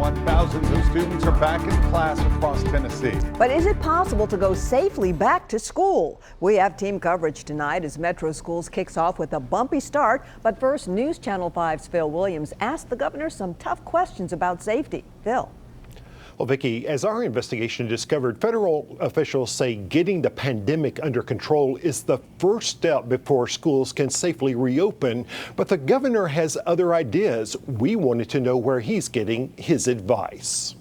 Meanwhile, thousands of students are back in class across Tennessee. But is it possible to go safely back to school? We have team coverage tonight as Metro Schools kicks off with a bumpy start. But first, News Channel 5's Phil Williams asked the governor some tough questions about safety. Phil. Well, Vicki, as our investigation discovered, federal officials say getting the pandemic under control is the first step before schools can safely reopen. But the governor has other ideas. We wanted to know where he's getting his advice.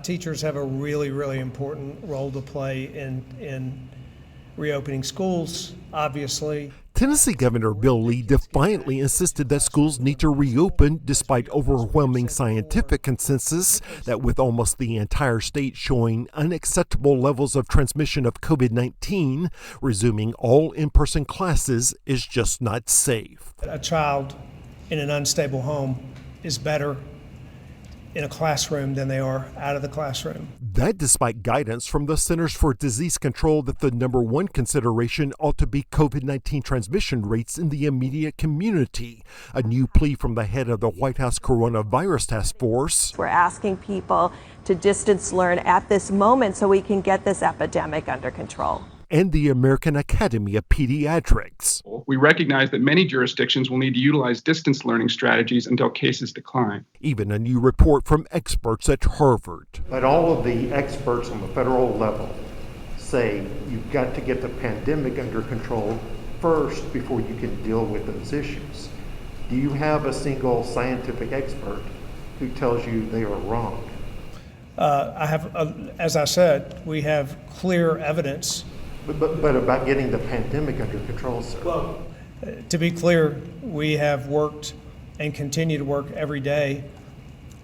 Teachers have a really important role to play in reopening schools, obviously. Tennessee Governor Bill Lee defiantly insisted that schools need to reopen despite overwhelming scientific consensus that with almost the entire state showing unacceptable levels of transmission of COVID-19, resuming all in-person classes is just not safe. A child in an unstable home is better in a classroom than they are out of the classroom. That despite guidance from the Centers for Disease Control that the number one consideration ought to be COVID-19 transmission rates in the immediate community. A new plea from the head of the White House Coronavirus Task Force. We're asking people to distance learn at this moment so we can get this epidemic under control. And the American Academy of Pediatrics. We recognize that many jurisdictions will need to utilize distance learning strategies until cases decline. Even a new report from experts at Harvard. But all of the experts on the federal level say you've got to get the pandemic under control first before you can deal with those issues. Do you have a single scientific expert who tells you they are wrong? As I said, we have clear evidence. But about getting the pandemic under control, sir. Well, to be clear, we have worked and continue to work every day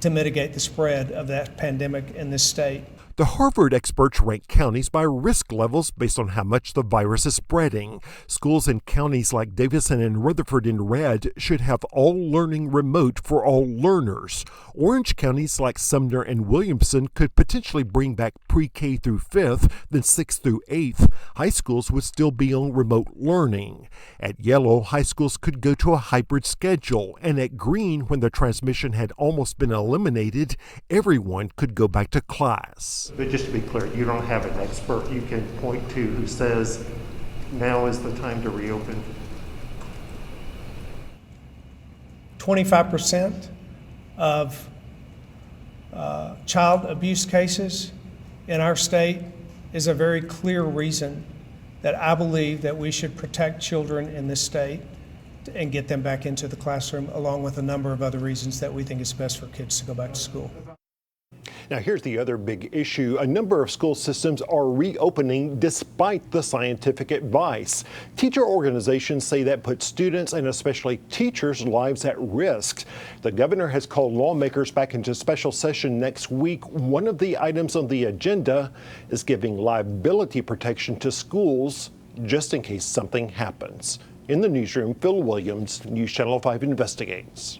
to mitigate the spread of that pandemic in this state. The Harvard experts rank counties by risk levels based on how much the virus is spreading. Schools in counties like Davidson and Rutherford in red should have all learning remote for all learners. Orange counties like Sumner and Williamson could potentially bring back pre-K through 5th, then 6th through 8th. High schools would still be on remote learning. At yellow, high schools could go to a hybrid schedule. And at green, when the transmission had almost been eliminated, everyone could go back to class. But just to be clear, you don't have an expert you can point to who says now is the time to reopen? 25% of child abuse cases in our state is a very clear reason that I believe that we should protect children in this state and get them back into the classroom, along with a number of other reasons that we think it's best for kids to go back to school. Now, here's the other big issue. A number of school systems are reopening despite the scientific advice. Teacher organizations say that puts students and especially teachers' lives at risk. The governor has called lawmakers back into special session next week. One of the items on the agenda is giving liability protection to schools just in case something happens. In the newsroom, Phil Williams, News Channel 5 Investigates.